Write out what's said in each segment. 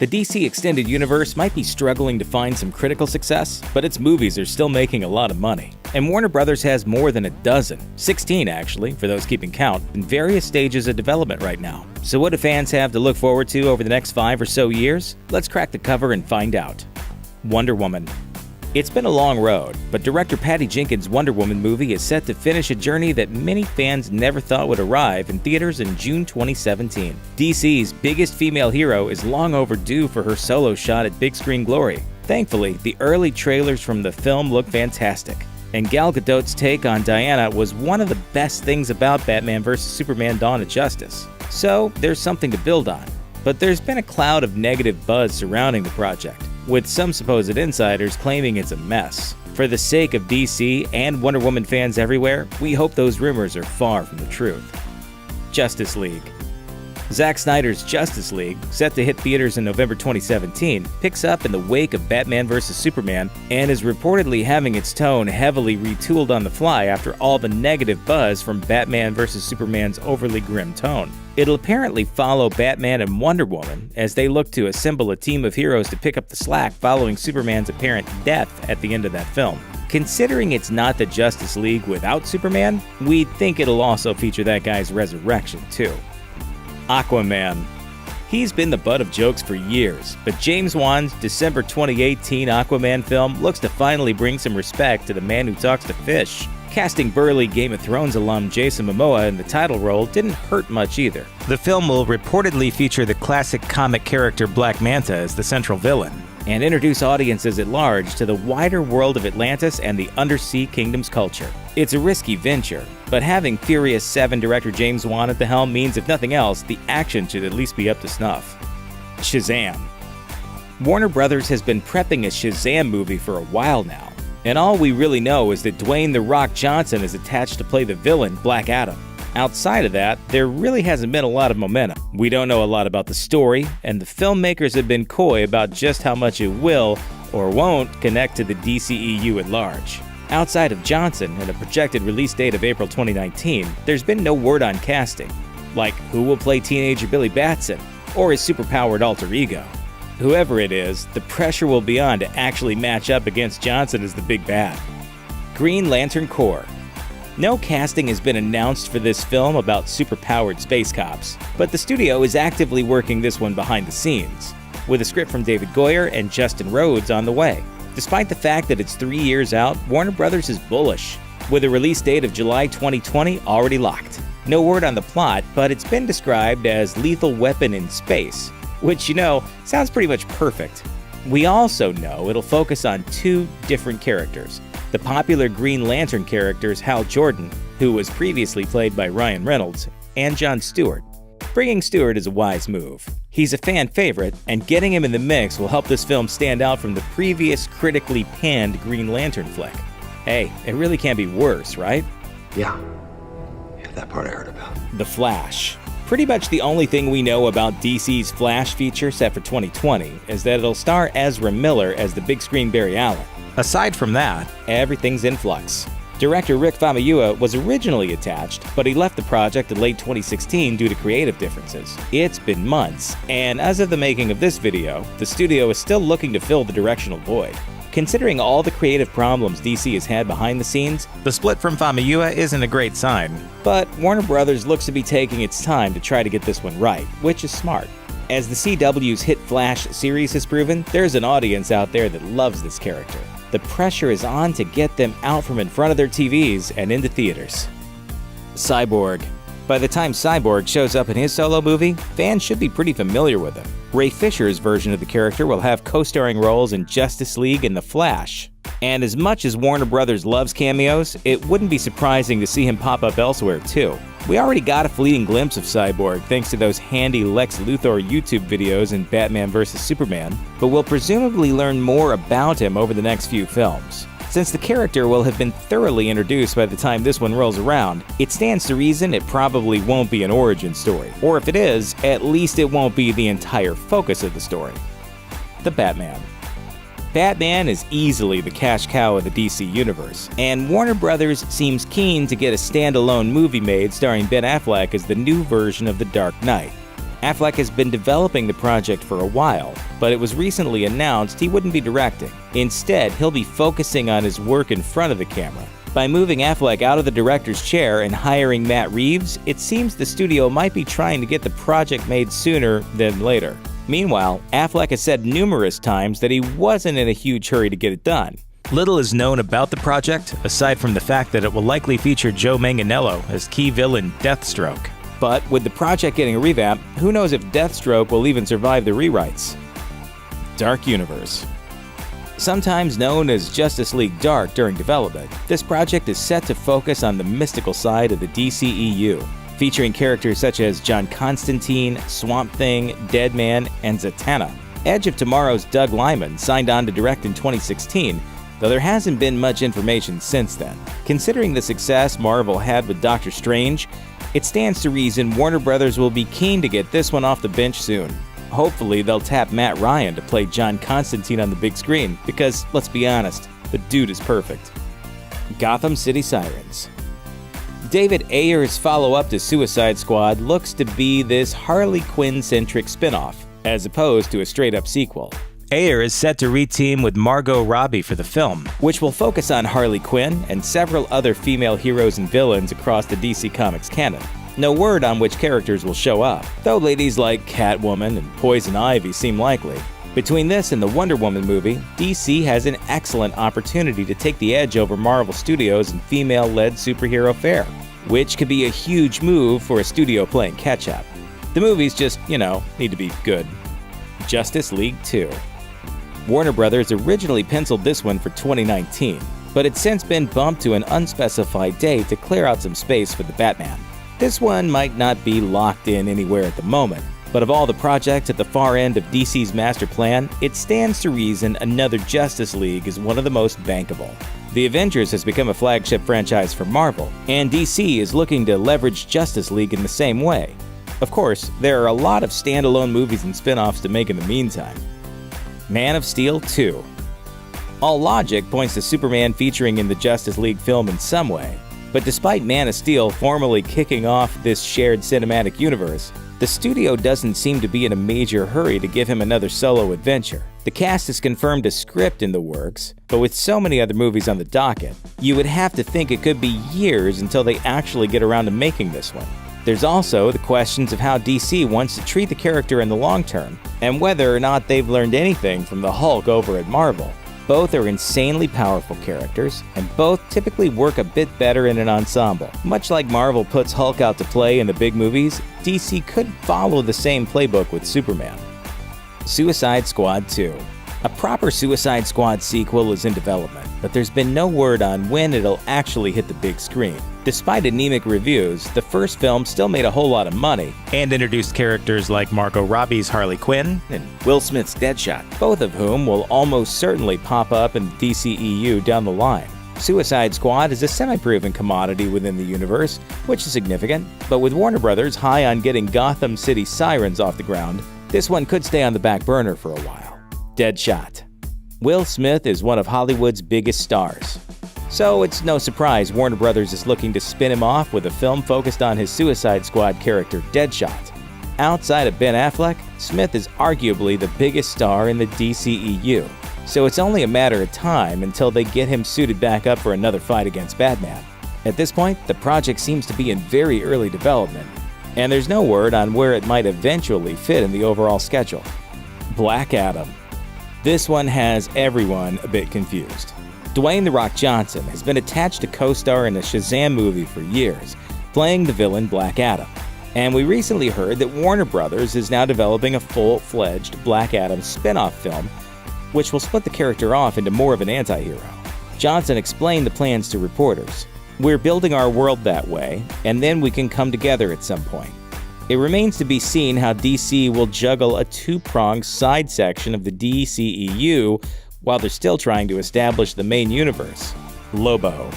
The DC Extended Universe might be struggling to find some critical success, but its movies are still making a lot of money. And Warner Brothers has more than a dozen, 16 actually, for those keeping count, in various stages of development right now. So what do fans have to look forward to over the next 5 or so years? Let's crack the cover and find out. Wonder Woman. It's been a long road, but director Patty Jenkins' Wonder Woman movie is set to finish a journey that many fans never thought would arrive in theaters in June 2017. DC's biggest female hero is long overdue for her solo shot at big screen glory. Thankfully, the early trailers from the film look fantastic, and Gal Gadot's take on Diana was one of the best things about Batman vs. Superman: Dawn of Justice. So, there's something to build on. But there's been a cloud of negative buzz surrounding the project, with some supposed insiders claiming it's a mess. For the sake of DC and Wonder Woman fans everywhere, we hope those rumors are far from the truth. Justice League. Zack Snyder's Justice League, set to hit theaters in November 2017, picks up in the wake of Batman vs. Superman and is reportedly having its tone heavily retooled on the fly after all the negative buzz from Batman vs. Superman's overly grim tone. It'll apparently follow Batman and Wonder Woman as they look to assemble a team of heroes to pick up the slack following Superman's apparent death at the end of that film. Considering it's not the Justice League without Superman, we think it'll also feature that guy's resurrection too. Aquaman. He's been the butt of jokes for years, but James Wan's December 2018 Aquaman film looks to finally bring some respect to the man who talks to fish. Casting burly Game of Thrones alum Jason Momoa in the title role didn't hurt much either. The film will reportedly feature the classic comic character Black Manta as the central villain, and introduce audiences at large to the wider world of Atlantis and the Undersea Kingdom's culture. It's a risky venture, but having Furious 7 director James Wan at the helm means, if nothing else, the action should at least be up to snuff. Shazam. Warner Brothers has been prepping a Shazam movie for a while now, and all we really know is that Dwayne "The Rock" Johnson is attached to play the villain, Black Adam. Outside of that, there really hasn't been a lot of momentum. We don't know a lot about the story, and the filmmakers have been coy about just how much it will or won't connect to the DCEU at large. Outside of Johnson and a projected release date of April 2019, there's been no word on casting, like who will play teenager Billy Batson or his superpowered alter ego. Whoever it is, the pressure will be on to actually match up against Johnson as the big bad. Green Lantern Corps. No casting has been announced for this film about superpowered space cops, but the studio is actively working this one behind the scenes, with a script from David Goyer and Justin Rhodes on the way. Despite the fact that it's 3 years out, Warner Brothers is bullish, with a release date of July 2020 already locked. No word on the plot, but it's been described as Lethal Weapon in space, which, sounds pretty much perfect. We also know it'll focus on 2 different characters. The popular Green Lantern characters Hal Jordan, who was previously played by Ryan Reynolds, and Jon Stewart. Bringing Stewart is a wise move. He's a fan favorite, and getting him in the mix will help this film stand out from the previous critically panned Green Lantern flick. Hey, it really can't be worse, right? Yeah, that part I heard about. The Flash. Pretty much the only thing we know about DC's Flash feature set for 2020 is that it'll star Ezra Miller as the big screen Barry Allen. Aside from that, everything's in flux. Director Rick Famuyiwa was originally attached, but he left the project in late 2016 due to creative differences. It's been months, and as of the making of this video, the studio is still looking to fill the directional void. Considering all the creative problems DC has had behind the scenes, the split from Famuyiwa isn't a great sign. But Warner Brothers looks to be taking its time to try to get this one right, which is smart. As the CW's hit Flash series has proven, there's an audience out there that loves this character. The pressure is on to get them out from in front of their TVs and into theaters. Cyborg. By the time Cyborg shows up in his solo movie, fans should be pretty familiar with him. Ray Fisher's version of the character will have co-starring roles in Justice League and The Flash. And as much as Warner Brothers loves cameos, it wouldn't be surprising to see him pop up elsewhere too. We already got a fleeting glimpse of Cyborg thanks to those handy Lex Luthor YouTube videos in Batman vs. Superman, but we'll presumably learn more about him over the next few films. Since the character will have been thoroughly introduced by the time this one rolls around, it stands to reason it probably won't be an origin story. Or if it is, at least it won't be the entire focus of the story. The Batman. Batman is easily the cash cow of the DC universe, and Warner Brothers seems keen to get a standalone movie made starring Ben Affleck as the new version of The Dark Knight. Affleck has been developing the project for a while, but it was recently announced he wouldn't be directing. Instead, he'll be focusing on his work in front of the camera. By moving Affleck out of the director's chair and hiring Matt Reeves, it seems the studio might be trying to get the project made sooner than later. Meanwhile, Affleck has said numerous times that he wasn't in a huge hurry to get it done. Little is known about the project, aside from the fact that it will likely feature Joe Manganiello as key villain Deathstroke. But with the project getting a revamp, who knows if Deathstroke will even survive the rewrites? Dark Universe. Sometimes known as Justice League Dark during development, this project is set to focus on the mystical side of the DCEU, featuring characters such as John Constantine, Swamp Thing, Deadman, and Zatanna. Edge of Tomorrow's Doug Liman signed on to direct in 2016, though there hasn't been much information since then. Considering the success Marvel had with Doctor Strange, it stands to reason Warner Brothers will be keen to get this one off the bench soon. Hopefully, they'll tap Matt Ryan to play John Constantine on the big screen, because, let's be honest, the dude is perfect. Gotham City Sirens. David Ayer's follow-up to Suicide Squad looks to be this Harley Quinn-centric spin-off, as opposed to a straight-up sequel. Ayer is set to re-team with Margot Robbie for the film, which will focus on Harley Quinn and several other female heroes and villains across the DC Comics canon. No word on which characters will show up, though ladies like Catwoman and Poison Ivy seem likely. Between this and the Wonder Woman movie, DC has an excellent opportunity to take the edge over Marvel Studios in female-led superhero fare, which could be a huge move for a studio playing catch-up. The movies just, need to be good. Justice League 2. Warner Brothers originally penciled this one for 2019, but it's since been bumped to an unspecified date to clear out some space for the Batman. This one might not be locked in anywhere at the moment, but of all the projects at the far end of DC's master plan, it stands to reason another Justice League is one of the most bankable. The Avengers has become a flagship franchise for Marvel, and DC is looking to leverage Justice League in the same way. Of course, there are a lot of standalone movies and spin-offs to make in the meantime. Man of Steel 2. All logic points to Superman featuring in the Justice League film in some way, but despite Man of Steel formally kicking off this shared cinematic universe, the studio doesn't seem to be in a major hurry to give him another solo adventure. The cast has confirmed a script in the works, but with so many other movies on the docket, you would have to think it could be years until they actually get around to making this one. There's also the questions of how DC wants to treat the character in the long term, and whether or not they've learned anything from the Hulk over at Marvel. Both are insanely powerful characters, and both typically work a bit better in an ensemble. Much like Marvel puts Hulk out to play in the big movies, DC could follow the same playbook with Superman. Suicide Squad 2. A proper Suicide Squad sequel is in development, but there's been no word on when it'll actually hit the big screen. Despite anemic reviews, the first film still made a whole lot of money and introduced characters like Margot Robbie's Harley Quinn and Will Smith's Deadshot, both of whom will almost certainly pop up in the DCEU down the line. Suicide Squad is a semi-proven commodity within the universe, which is significant, but with Warner Brothers high on getting Gotham City Sirens off the ground, this one could stay on the back burner for a while. Deadshot. Will Smith is one of Hollywood's biggest stars, so it's no surprise Warner Brothers is looking to spin him off with a film focused on his Suicide Squad character Deadshot. Outside of Ben Affleck, Smith is arguably the biggest star in the DCEU, so it's only a matter of time until they get him suited back up for another fight against Batman. At this point, the project seems to be in very early development, and there's no word on where it might eventually fit in the overall schedule. Black Adam. This one has everyone a bit confused. Dwayne "The Rock" Johnson has been attached to co-star in a Shazam movie for years, playing the villain Black Adam. And we recently heard that Warner Brothers is now developing a full-fledged Black Adam spin-off film, which will split the character off into more of an anti-hero. Johnson explained the plans to reporters. "We're building our world that way, and then we can come together at some point. It remains to be seen how DC will juggle a two-pronged side section of the DCEU while they're still trying to establish the main universe." Lobo.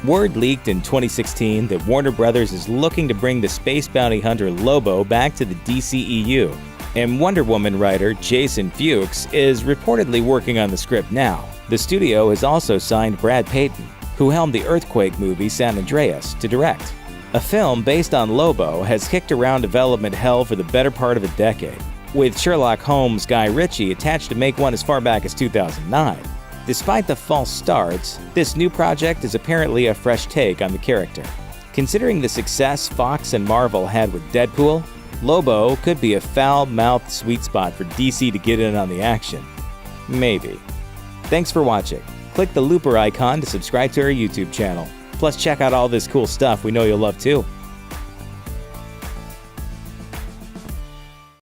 Word leaked in 2016 that Warner Brothers is looking to bring the space bounty hunter Lobo back to the DCEU, and Wonder Woman writer Jason Fuchs is reportedly working on the script now. The studio has also signed Brad Peyton, who helmed the Earthquake movie San Andreas, to direct. A film based on Lobo has kicked around development hell for the better part of a decade, with Sherlock Holmes' Guy Ritchie attached to make one as far back as 2009. Despite the false starts, this new project is apparently a fresh take on the character. Considering the success Fox and Marvel had with Deadpool, Lobo could be a foul-mouthed sweet spot for DC to get in on the action. Maybe. Thanks for watching. Click the looper icon to subscribe to our YouTube channel. Plus, check out all this cool stuff we know you'll love too.